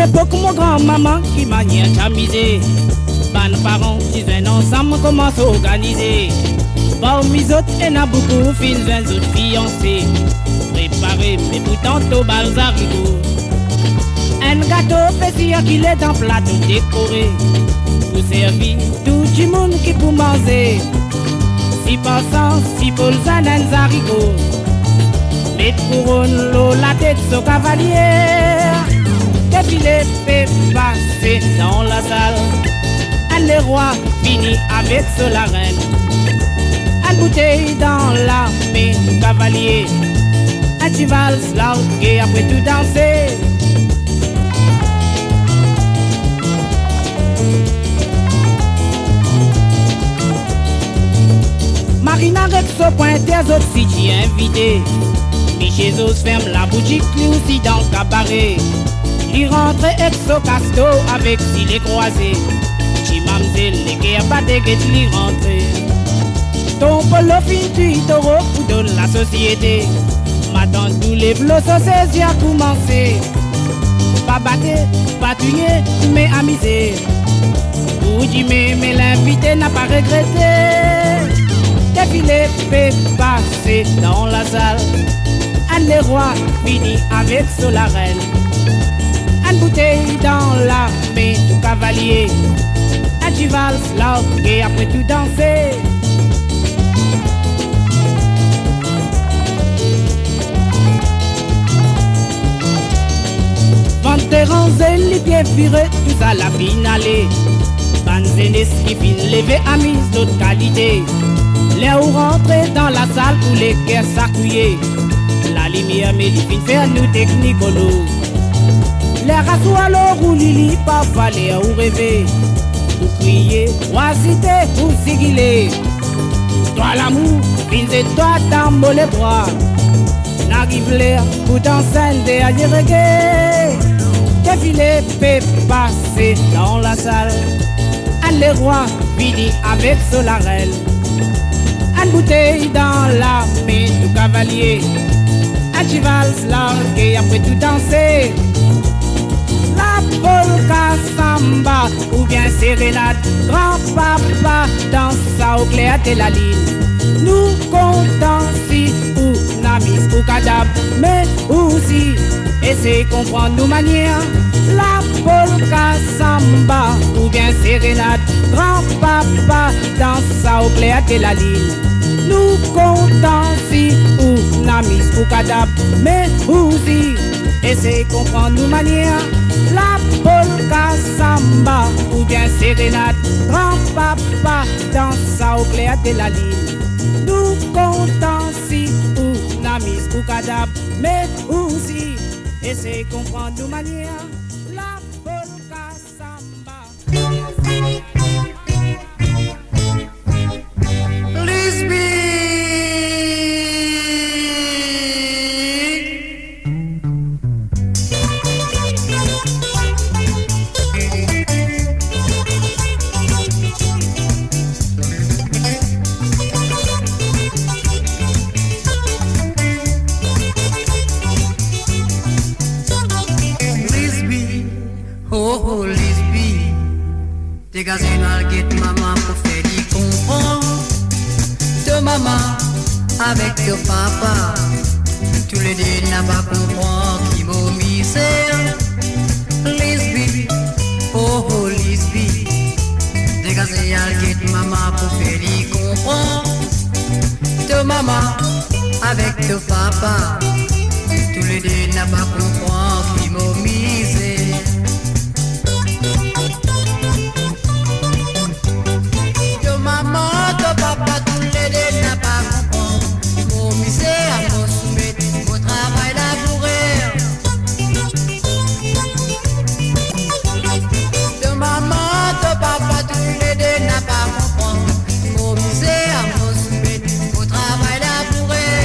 l'époque, mon grand-maman qui maniait tamisé. Ban parents qui viennent ensemble, comment s'organiser. Bon, mis autres, et n'a beaucoup, fins, un autres fiancés. Préparé, mais pourtant, au balzarigo. Un gâteau pétillant qui est en plateau décoré. Pour servir tout le monde qui peut manger. Si passant, si pour le zanen zarigo. Mettre couronne l'eau, la tête sur cavalier. Défilé fait passer dans la salle. Un les rois finit avec ce la reine. Un bouteille dans la main du cavalier. Un cheval largué après tout danser. Marina avec ce point des autres filles invitées. Michel ferme la boutique, lui aussi dans le cabaret. Il rentre exo casto avec s'il est croisé. Chimamzel, les guerres pas des guettes, l'y rentre. Ton polo fin tu taureau pour donner la société. Maintenant tous les blocs c'est à commencer. Pas battre, pas tuer, mais amuser. Pour dire mais l'invité n'a pas regretté. Défilé fait passer dans la salle. Un les rois finit avec la reine. Une bouteille dans la main du cavalier. Un cheval largué après tout danser. Venterans et les pieds virés, tout à la finale. Banzenes qui fin levé à mise d'autres qualités. Les ou rentrer dans la salle pour les guerres s'accouiller. La lumière mais les fins faire nous technicolos. Les rassous alors ou lili pas fallait ou rêver. Pour crier, oisité ou sigiler. Toi l'amour, fins et toi tambo les bras. N'arrive l'air pour danser derrière reggae. Défilé fait passer dans la salle. Un les rois finit avec Solarel. Une bouteille dans la main du cavalier. Un cheval largué après tout danser. La polka samba ou bien sérénade. Grand-papa danse au clair de la ligne. Nous comptons si ou namis ou cadab. Mais aussi essayer de comprendre nos manières. La polka samba ou bien sérénade. Grand-papa danse au clair de la ligne. Nous comptons si ou namis ou cadab. Mais aussi essayer de comprendre nos manières. La polka samba ou bien sérénade. Grand-papa danse au clair de la ligne. Nous comptons si ou namis ou cadab. Mais aussi essayer de comprendre nos manières. La polka samba. Dégagez mal guette maman pour faire y comprendre. De maman avec ton papa. Tous les deux n'a pas comprendre qui m'a misère. Lisby, oh oh Lisby. Dégagez mal guette maman pour faire y comprendre. De maman avec ton papa. Tous les deux n'a pas comprendre qui m'a misère. Maman, ton papa, tous les deux n'a pas compris. Mon misère, mon soumettre, mon travail labourer. De maman, ton papa, tous les deux n'a pas compris. Mon misère, mon soumettre, mon travail labourer.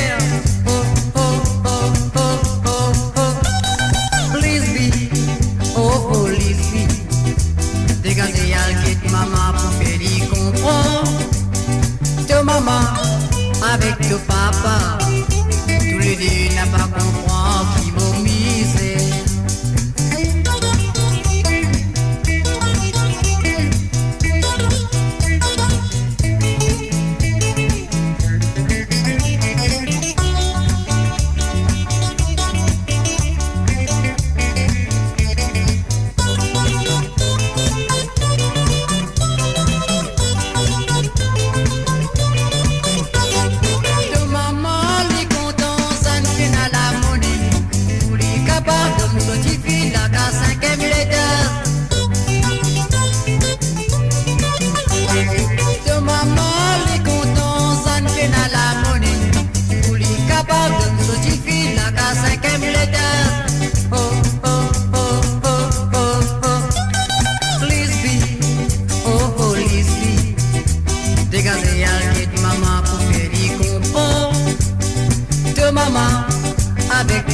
Oh, oh, oh, oh, oh, oh. Lisby, oh, oh, Lisby. Dégagez à quitte maman pour faire y comprendre. De maman avec ton papa. Tous les deux n'a pas comprendre qui m'a misé.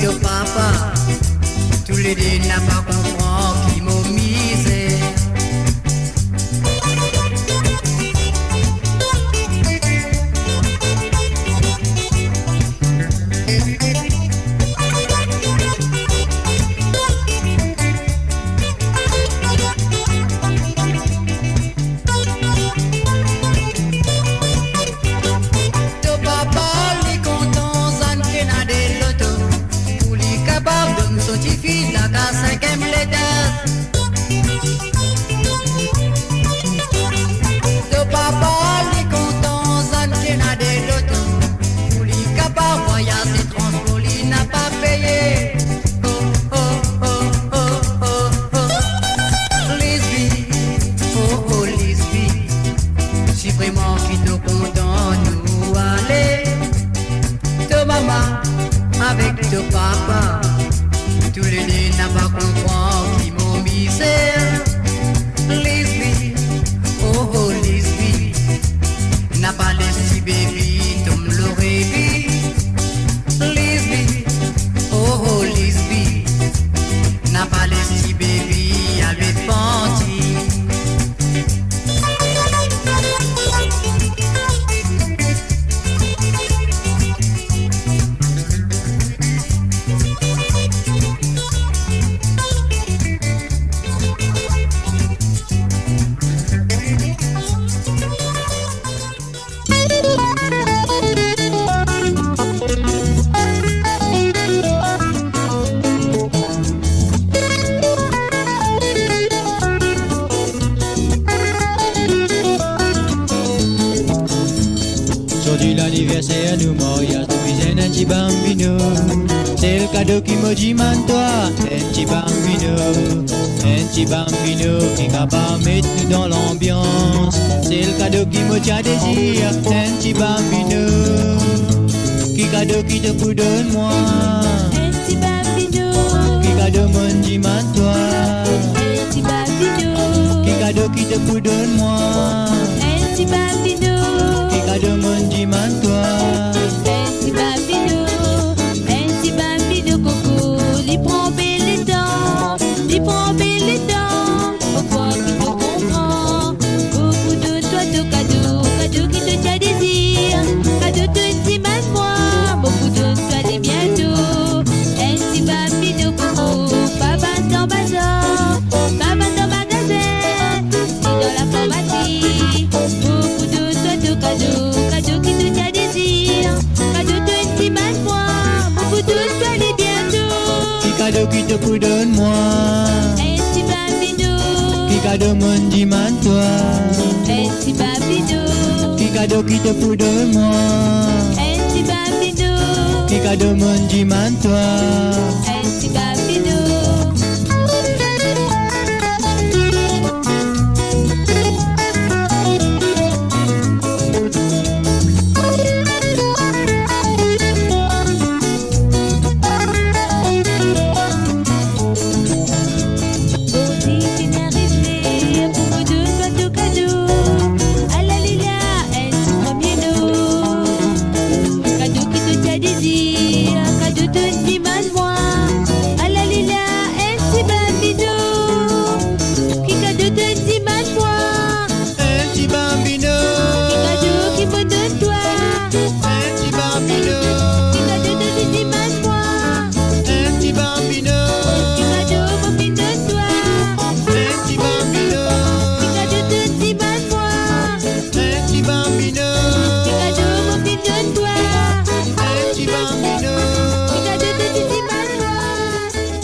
ton papa. Tous les deux n'a pas compris qui m'a misé. L'anniversaire du mariage de un petit bambino. C'est le cadeau qui me dit toi, un petit bambino qui est capable de mettre nous dans l'ambiance. C'est le cadeau qui me tient désir, un petit bambino. Qui cadeau qui te fout de moi, un petit bambino. Qui cadeau me dit toi, un petit bambino. Qui cadeau qui te fout de moi, un petit bambino. Qui cadeau me dit toi. Un petit bambino coco, il prend belle dents, pourquoi qu'il te comprend, beaucoup de toi de cadeau qui te tient désir, cadeau te dit mal moi, beaucoup de toi les bientôt, un petit bambino coco, papa dans bazar, papa dans magasin, ni dans la pharmacie, beaucoup de toi de cadeau qui te tient désir, cadeau te dit mal moi, beaucoup de toi les bientôt. Qui cadeau qui te fout de moi, Un petit bambino, qui cadeau me dit toi, un petit bambino, qui cadeau qui te fout de moi, un petit bambino, qui cadeau me dit toi. un petit bambino. Cadeau te dit mal moi, à la lila, un petit bambino. Qui cadeau te dit mal moi, Un petit bambino, qui cadeau qui me donne toi. un petit bambino, Qui cadeau te dit mal moi, un petit bambino, qui cadeau me fait de toi. un petit bambino, Qui cadeau te dit mal moi, un petit bambino, qui cadeau me fait de toi. un petit bambino, Qui cadeau te dit mal moi,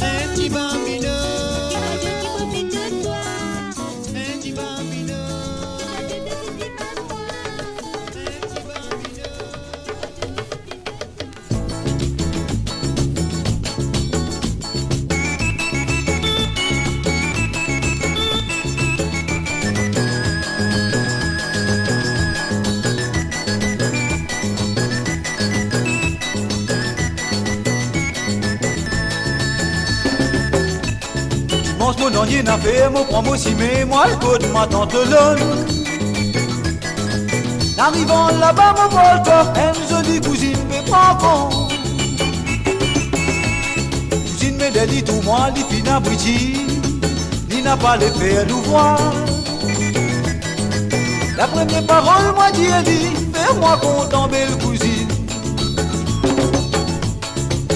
un petit bambino, qui cadeau qui me fait de toi. un petit bambino, Qui cadeau te dit mal moi. un petit bambino. Mange mon onier n'a fait, mon prend mon cimé, moi le coup de ma tante l'onne. Arrivant là-bas, mon volteur, une jolie cousine, mais pas con. dit tout moi, il finit à Briti, il n'a pas les faire nous voir. La première parole, moi, Dieu dit, fais-moi content, belle cousine.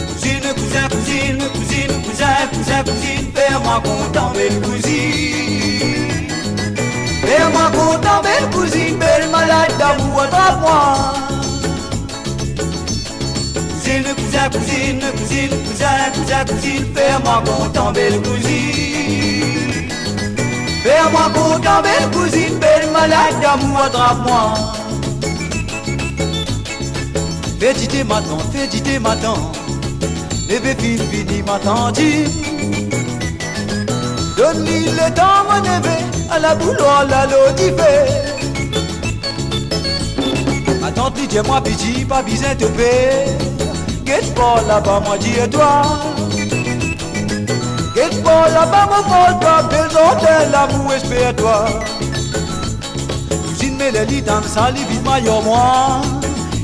Cousine, cousin, cousine, cousine, cousin, cousin, cousine, fais-moi content, belle cousine. Fais-moi content, belle cousine, belle malade d'amour, attrape-moi. Cousine, cousin, cousine, cousine, cousin, cousin, cousine, fais-moi content, belle cousine. Fais-moi content, belle cousine, belle malade d'amour, attrape-moi. Fais diter ma tante, fais diter ma tante. Lève fini ma tante. Donne-lui le temps, mon neveu, à la bouloire, la lotifée. Ma tante dit, moi petit, pas besoin de paix. Qu'est-ce pas là-bas, moi dis et toi. Qu'est-ce pas là-bas, mon pote, belles hôtels, l'amour, espère-toi. Cousine, mais les lits dans le salle, il vit maillot, moi.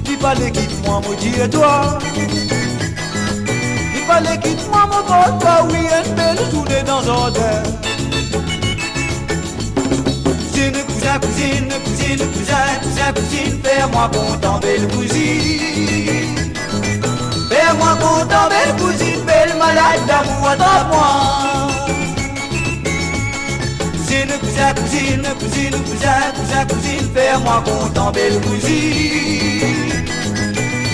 Il fallait quitte-moi, moi dis et toi. Il fallait quitte-moi, mon pote, oui, une belle tournée dans un hôtel. Cousine, cousin, cousine, cousine, cousin, cousin, cousine, fais-moi content, belle cousine. Fais-moi content, belle cousine, belle malade d'amour, attrape-moi. Cousine, cousin, cousine, cousine, cousin, cousin, cousine, fais-moi content, belle cousine.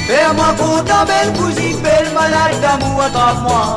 Fais-moi content, belle cousine, belle malade d'amour, attrape-moi.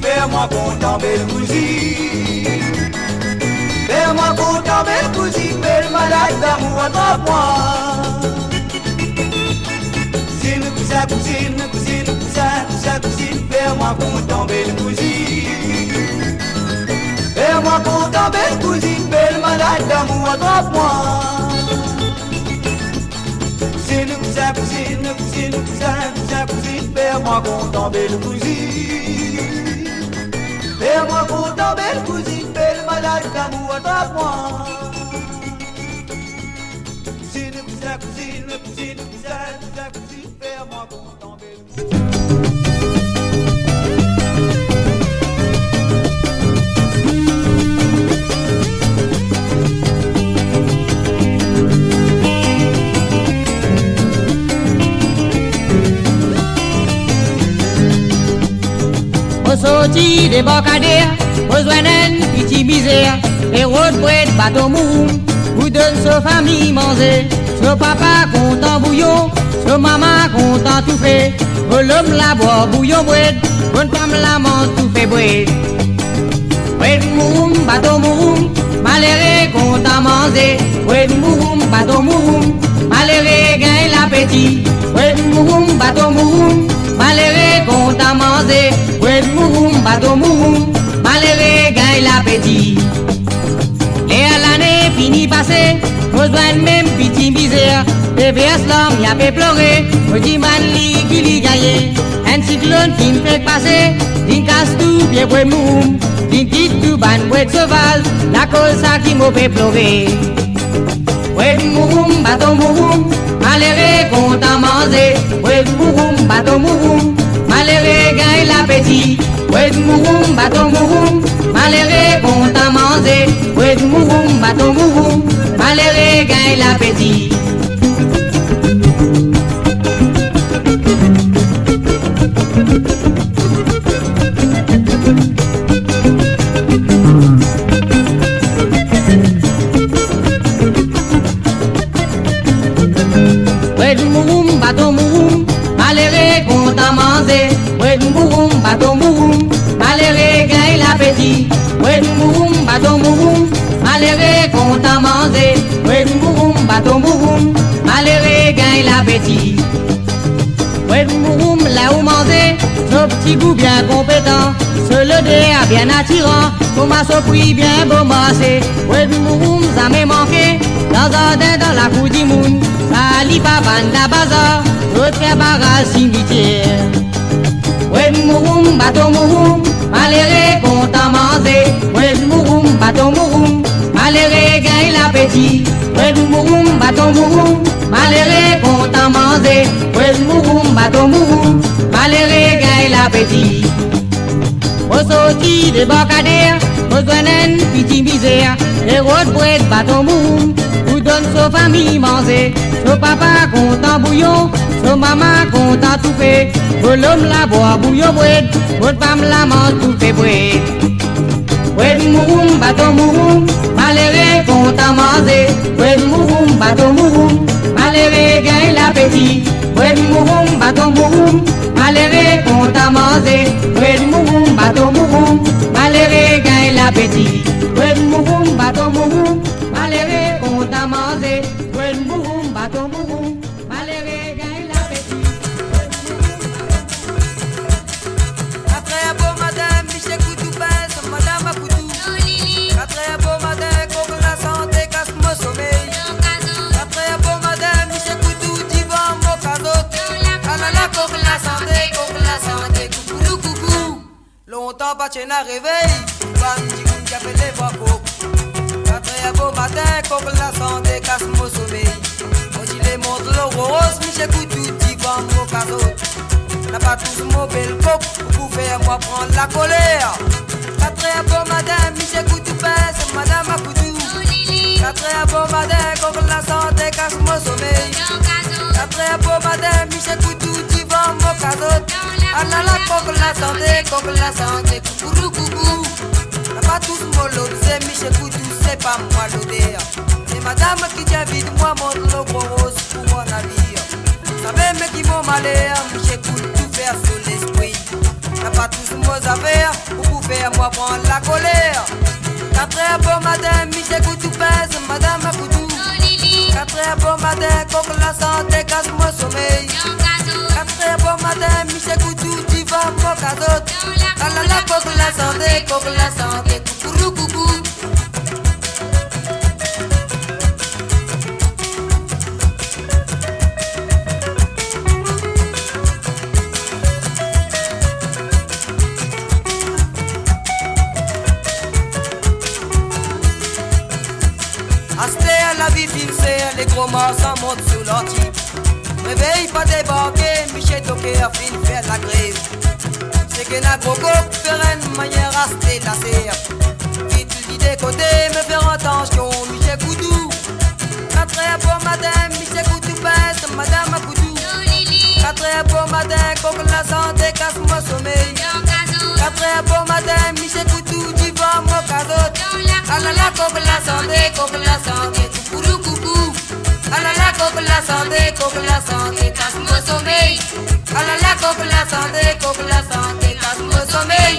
Fais-moi content, belle cousine. Fais-moi content, belle cousine, belle malade d'amour, attrape-moi. Cousine, cousin, cousine, cousine, cousin, cousin, cousine, fais-moi content, belle cousine. Fais-moi content, belle cousine, belle malade d'amour, attrape-moi. Cousine, cousin, cousine, cousine, cousin, cousin, cousine, fais-moi content, belle cousine. Fais-moi content, belle cousine, belle malade d'amour, attrape-moi. Cousine, cousin, cousine, cousine, cousin, cousin, cousine, fais-moi content, belle cousine. Au sorti des bocadères, besoin d'un petit misère, et routes près bateau mou, vous donne sa famille manger, son papa content bouillon, son maman content tout fait, l'homme la boire bouillon bread, bonne femme la mange tout fait bread. Bread mou, bateau mou, malheureux content manger, bread mou, bateau mou, malheureux gagne l'appétit, bread mou, bateau mou, malheureux content manger. Bread mouroum, bateau mouroum, malheureux gagne l'appétit. Et à l'année finie passée, besoin de même petit misère. Les vers l'homme y a fait pleurer, me dit man li qui li gagne. Un cyclone qui me fait passer, d'une casse tout bien bread mouroum, d'une quitte tout ban bread sauvage, la cause ça qui m'a fait pleurer. Bread mouroum, bateau mouroum, malheureux content manger. Bread mouroum, bateau mouroum, malheureux gagne l'appétit. Bread mouroum, bateau mouroum, malheureux content manger. Bread mouroum, bateau mouroum, malheureux gagne l'appétit. Bread mouroum, bateau mouroum, malheureux content manger. Bread mouroum, bateau mouroum, malheureux gagne l'appétit. Bread mouroum, bateau mouroum, malheureux malheureux content manger, ouais mouroum, bateau mouroum, malheureux gagne l'appétit. Ouais mouroum, là où manger, ce petit goût bien compétent, ce le dé a bien attirant, comme à ce prix bien beau massé. Ouais mouroum, ça m'est manqué, dans un dé dans la cour du monde, ça lit pas bande la bazar, l'autre fait barrage cimetière. Ouais mouroum, bateau mouroum, malheureux content manger, ouais mouroum, bateau mouroum, malheureux gagne l'appétit. Ouais mouroum, bateau mouroum, malheureux content manger, ouais mouroum, bateau mouroum, malheureux gagne l'appétit. Au sorti des bocadères, au douanen, petit misère, les routes pour être bateau mouroum, vous donne sa famille manger, son papa content bouillon, son maman content tout fait, vos l'homme la boit bouillon bread, votre femme la mange tout fait bread. Ouais mouroum, bateau mouroum, malheureux content manger, ouais mouroum, bateau mouroum, malheureux gagne l'appétit. Ouais mouroum, bateau mouroum, malheureux content manger, ouais mouroum, bateau mouroum, malheureux gagne l'appétit. Ouais mouroum, bateau mouroum, malheureux content manger, ouais mouroum, bateau mouroum, malheureux gagne l'appétit. Après un beau matin, Michel Coutou pèse, madame à Coutou. Après un beau matin, comme la santé casse mon sommeil. Après un beau matin, Michel Coutou, divan mon cadeau. Alala, comme la santé, coucou, coucou. Longtemps pas tien à réveil, femme dit qu'on qui appelle les voix coco. Après un beau matin, comme la santé casse mon sommeil. Quand il les montre le rose, Michel Coutou, divan mon cadeau. N'a pas tous mon bel coq, vous pouvez moi prendre la colère. Après un bon matin, Michel Coutou pèse, madame à Coutou. Après un bon matin, comme la santé casse mon sommeil. Après un bon matin, Michel Coutou, tu vends mon cadeau. Alala, comme la santé, coucou, coucou. N'a pas tous mon lot, c'est Michel Coutou, c'est pas moi l'odeur. C'est madame qui t'invite, moi montre le gros rose pour mon navire. Savez mais qui vont malheur, Michel Coutou faire sur l'esprit. N'a pas tous nos affaires, vous pouvez moi prendre la colère. Après un bon matin, Michel Coutou pèse, madame à Coutou. Après un bon matin, comme la santé casse mon sommeil. Après un bon matin, Michel Coutou, tu vas mon cadeau. Alala, comme la santé, coucou, coucou. La vie finissée, les gros morts s'en montent sous l'antique. Réveille pas débarquer, Michel Toqué a fini faire la grève. C'est que n'a gros coq faire une manière à se délasser. Vite lui des côtés, me faire attention, Michel Coutou. Après un bon matin, Michel Coutou pèse, madame à Coutou. Après un bon matin, comme la santé casse mon sommeil. Après un bon matin, Michel Coutou, tu vends mon cadeau. Alala, comme la santé, coucou, coucou. Alala, comme la santé, casse mon sommeil. Alala, comme la santé, casse mon sommeil.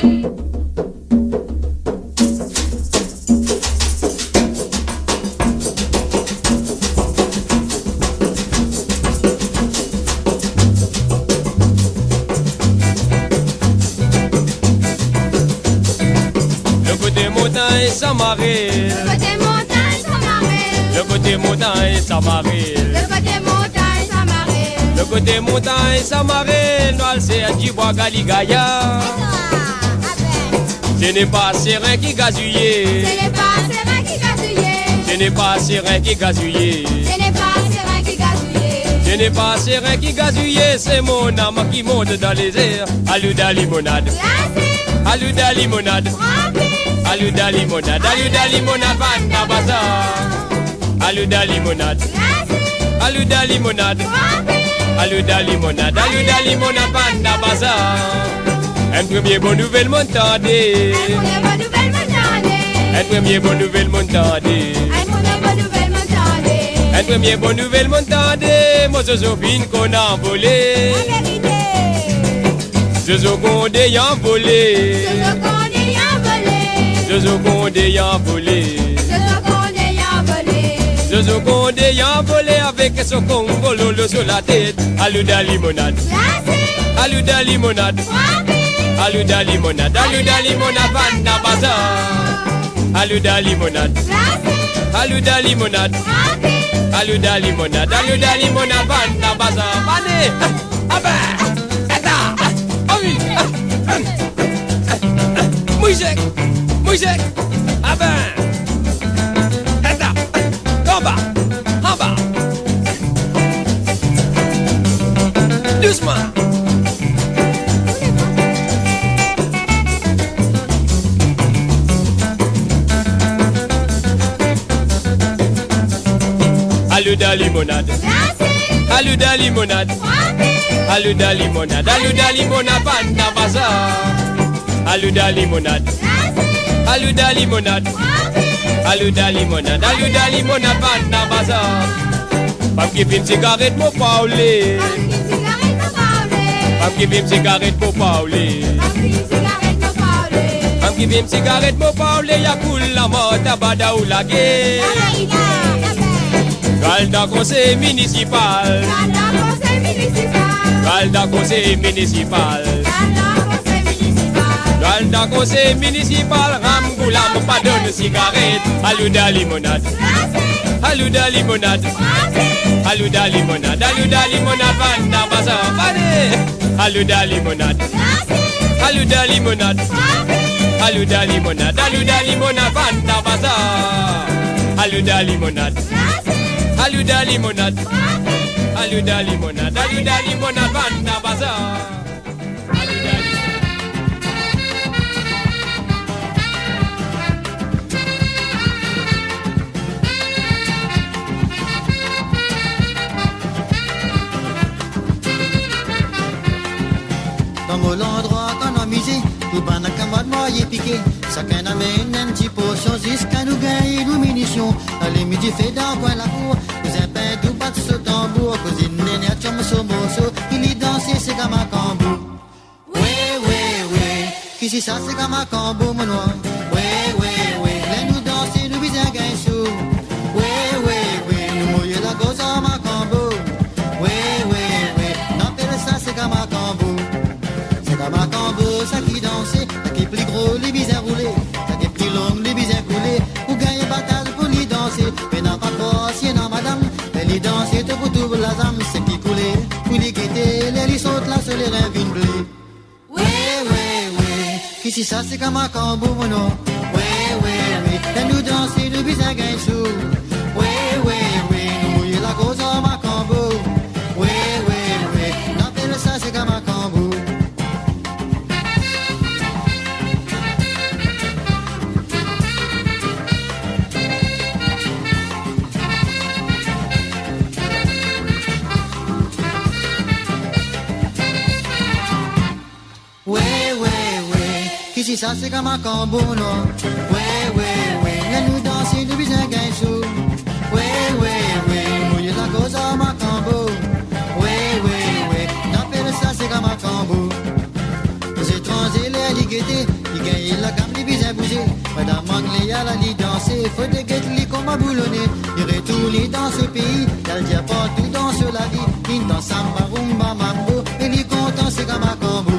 Samaril. Le côté montagne, Samaril. Le côté montagne, Samaril. Le côté montagne, Samaril. Le côté montagne, Samaril. Nous c'est du bois Galigaya. Ce n'est pas serein qui gazouillé. Ce n'est pas serein qui gazouillé. Ce n'est pas serein qui gazouillé. Ce n'est pas serein qui gazouillé. Ce n'est pas serein qui gazouillé. C'est mon âme qui monte dans les airs. Aluda limonade. Aluda limonade. Aluda limonade, banda bazar. Aluda limonade, aluda limonade, aluda limonade, banda bazar. Un premier bonne nouvelle m'entendez. Un premier bonne nouvelle m'entendez. Un premier bonne nouvelle m'entendez. Moi Zozo fin qu'on a volé. Zozo qu'on a volé. Zozo qu'on a volé. Zozo qu'on a volé. Jojo Condé y volé avec son congololo sur la tête. Aluda limonade. Aluda limonade. Aluda limonade. Aluda limonade. Vanda bazar. Aluda limonade. Aluda limonade. Aluda limonade. Aluda limonade. Vanda bazar. Mané. Abba. Eta. Avi. Moujek. Moujek. Abba. Eta. Combat. En bas. Doucement. Aluda limonade. Aluda limonade. Aluda limonade. Aluda limonade. Banda bazar. Aluda limonade. Aluda limonade. Aluda limonade. Aluda limonade. Banda bazar. Femme qui fume cigarette pour parler. Femme qui fume cigarette pour parler. Femme qui fume cigarette pour parler. Y'a cool la mort, tabada ou la guerre. Galda conseil municipal. Galda conseil municipal. Galda conseil municipal. Ramgoulam pas donne cigarette. Aluda limonade. Aluda limonade. Aluda limonade. Aluda limonade. Vanda bazar. Vane. Aluda limonade. Aluda limonade. Aluda limonade. Aluda limonade. Vanda bazar. Aluda limonade. Aluda limonade. Aluda limonade. Aluda limonade. Vanda bazar. Comme l'endroit qu'on a misé, tout ban à camarade moyen piqué. Chacun amène un petit potion jusqu'à nous gagner nos munitions. Allez, midi fait dans coin la cour, nous un pain tout bat ce tambour. Cousine néné à chum so mosso, il y danser c'est comme un cambo. Ouais, ouais, ouais, qui c'est ça c'est comme un cambo mon noir. Ouais, ouais, ouais, là nous danser, nous bisons un gain chaud. Ouais, ouais, ouais, nous mouiller la gosse en ma cambo. Ouais, ouais, ouais, n'appelle ça c'est comme un cambo. Ma cambo, ça qui dansait, ça qui est plus gros, les bisins roulés, ça qui est plus long, les bisins coulés, ou gagner bataille pour les danser, mais non pas quoi, si non madame, elle y dansait tout pour tout la dame, c'est qui coulait, pour les guetter, les sautent là sur les reins vines bleues. Ouais, ouais, ouais, ici ça c'est comme un cambo, mon nom. Ouais, ouais, ouais, là nous danser, nous bisins gagnent sous. Ouais, ouais, ouais, nous mouiller la grosse en ma cambo. Ouais, ouais, ouais, n'appelle ça c'est comme un cambo. Ici ça c'est comme un cambo non. Ouais ouais ouais, là nous danser nous bisins gain sous. Ouais ouais ouais, mouiller la cause à ma cambo. Ouais ouais ouais, n'appelle ça c'est comme un cambo. Aux étrangers les alligatés, ils gagnent la gamme des bisins bougés. Madame Anglais à la lit danser, faut des guettes li comme un boulonné. Il retourne dans ce pays, elle dit partout dans ce la vie. Il danse samba rumba mambo, et les contents c'est comme un cambo.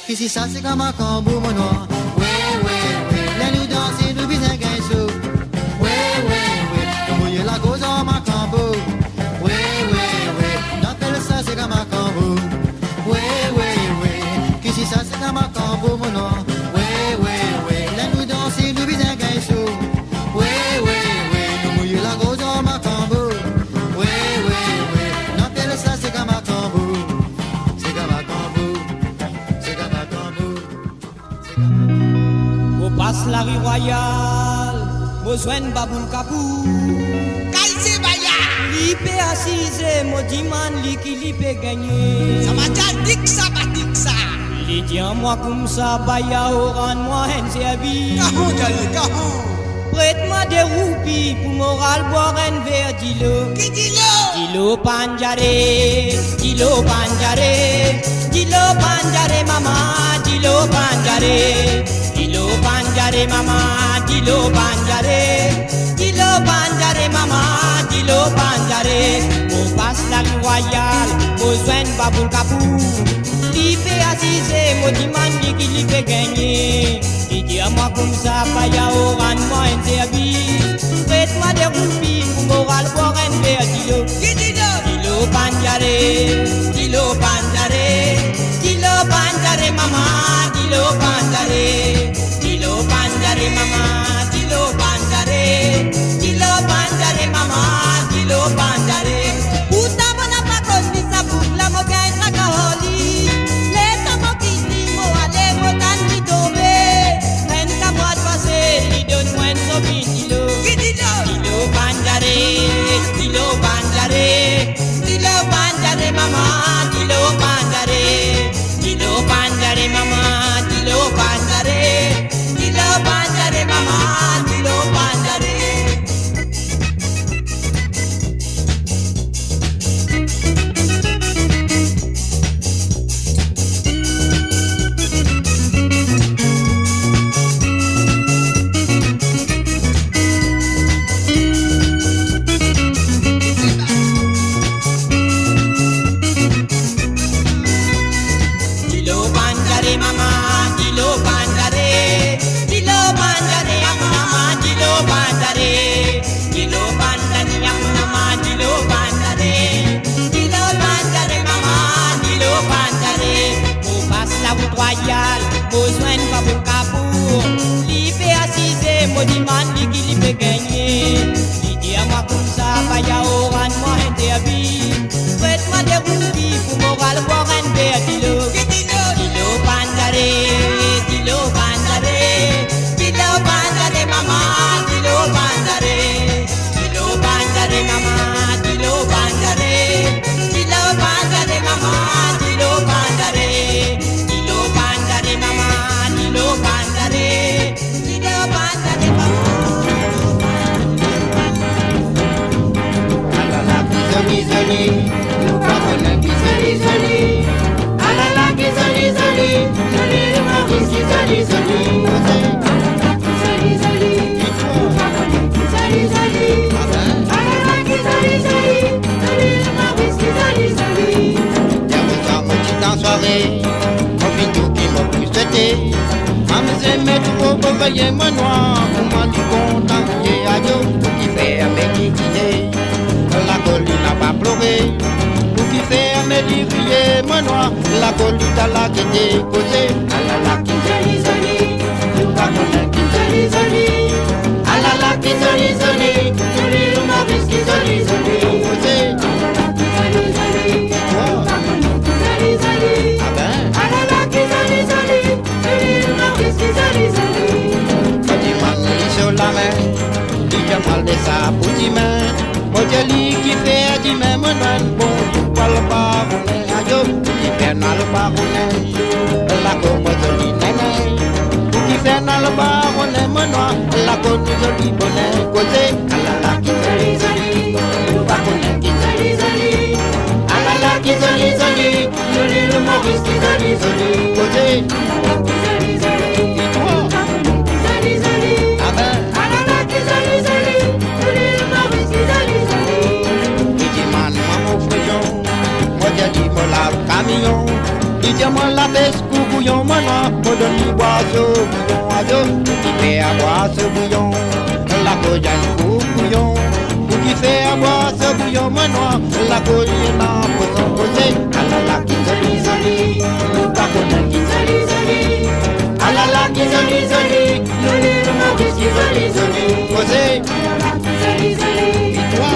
Ici ça c'est comme un cambo mon noir. Ouais ouais ouais, là nous danser nous bisins gain sous. Ouais ouais ouais, nous mouiller la cause en ma cambo. Ouais ouais ouais, n'appelle ça c'est comme un cambo. Ouais ouais ouais, ici ça c'est comme un cambo mon noir. Ouais ouais ouais, là nous danser nous bisins gain sous. Ouais ouais ouais, nous mouiller la cause en ma cambo. Ouais ouais ouais, n'appelle ça c'est comme un cambo. C'est comme un cambo. On passe la rue royale, besoin de baboul kapou. Kaïsé Baya. Lipe assise, mo diman li qui lipe gagné. Ça m'a dit que ça va dire ça. Li dit en moi comme ça, baya au rang moi en servi. Kahou jalé, kahou. Prête-moi des roupies pour moral boire un verre d'ilo. Qui dit là? Dilo panjare, dilo panjare, dilo panjare mama, dilo panjare, dilo panjare mama, dilo panjare, dilo banjare maman, dilo banjare. On passe la rue royale, besoin de baboul kapou. Li fait assiser, moi dis qui li fait gagner. Dis à moi comme ça, pas y'a au rendement interdit. Prête-moi des roupies pour moral pour un verre dilo. Dilo banjare, dilo banjare. Dilo banjare maman, dilo banjare. Dilo banjare maman, dilo banjare. Dilo banjare maman, dilo banjare. Puta bona pa con mi sabuk la mo gain la kaholi. Leta mo kiti mo ale mo tan mi dove. En ka boat passe li don wen so bitilo. Dilo banjare, dilo banjare. Dilo banjare maman, dilo banjare. Dilo banjare maman, dilo banjare. Dilo banjare maman, dilo banjare. Dilo banjare maman, dilo banjare. Dilo banjare maman, dilo banjare. Dilo banjare maman, dilo banjare. Dilo banjare maman, dilo banjare. On passe la route royale, besoin de baboul kapour. Li fait assiser, moi dis qui li fait gagner. Dis à moi comme ça, pas y'a au rendement interdit. Faites-moi des roupies pour moral pour un verre dilo. Dilo banjare, dilo banjare. Dilo banjare maman, dilo banjare. Dilo banjare maman, dilo banjare. Dilo banjare maman, dilo banjare. Dilo banjare maman, dilo banjare. Dilo banjare maman. Alala qui zoli, nous parlons qui zoli. Alala qui zoli, zoli le Maurice qui zoli. Alala qui zoli, alala qui zoli le Maurice qui zoli. Y'a besoin mon petit en soirée, mon vidéo qui m'a plus souhaité. Maman mettre au beurre moi noir, pour moi du content, et adio, qui fait avec qui est. La colline n'a pas pleuré, pour qui fait avec qui moi noir, la colline à la qui est causée. Alala qui zoli, nous parlons qui zoli. Alala qui zoli le Maurice qui zoli. Causée. Ah ben. Alala qui zoli le Maurice qui zoli. Petit man sur la main, dit mal de sa petite main. Mojali qui fait du même nom, bon tu parles pas on ayo, qui fait dans le baronne, la comme joli nene, qui fait dans le baronne manoir, la comme joli bonnet, côté, alala qui zoli, le baronne qui zoli, alala qui zoli, le Maurice qui zoli, côté, et toi, ah ben, alala qui zoli, le Maurice qui zoli. Moi la camion, dis-moi la baisse bouillon, moi donne du boisseau, bouillon à deux, qui fait à boire ce bouillon, la cojane bouillon, qui fait à boire ce bouillon, moi la cojane en posant posé, alala qui zoli, le baconne qui zoli, alala qui zoli, le Maurice qui zoli, posé, alala qui zoli, et toi,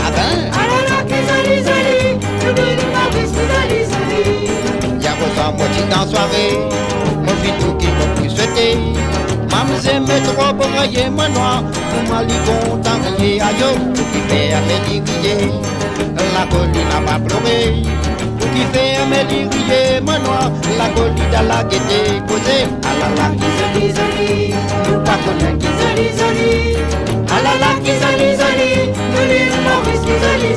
ah ben, alala qui zoli, le Maurice qui zoli. Y'a besoin moi petit en soirée, mon vidéo qui m'a plus souhaité. Maman aime trop pour rayer moi noir, pour ma ligon t'envoyer aïe, qui fait à mes griller, la colline n'a pas pleuré. Qui fait à mes griller moi noir, la colline à la gaieté posée. Alala qui zoli, le baconne qui zoli. Alala qui zoli, le Maurice qui zoli,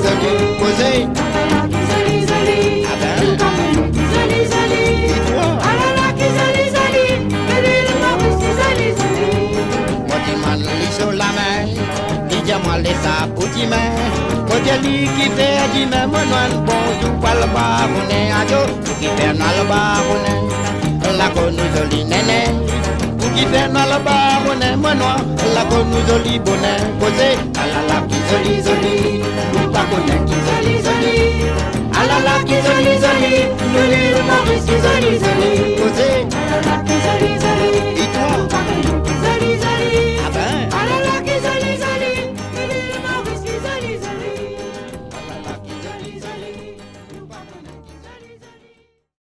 posé. Alala qui zoli, ah ben, zoli, et toi, alala qui zoli, le Maurice qui zoli. Moi dis man li sur la ça pour dire côté lui qui fait dire mon nom bon tu parles pas on est à jo qui fait dans le bar on est la connu jolie néné qui fait dans le bar on est mon nom la connu jolie bonnet posé la qui jolie pas connaît qui jolie la qui jolie nous les Maurice qui jolie posé la qui jolie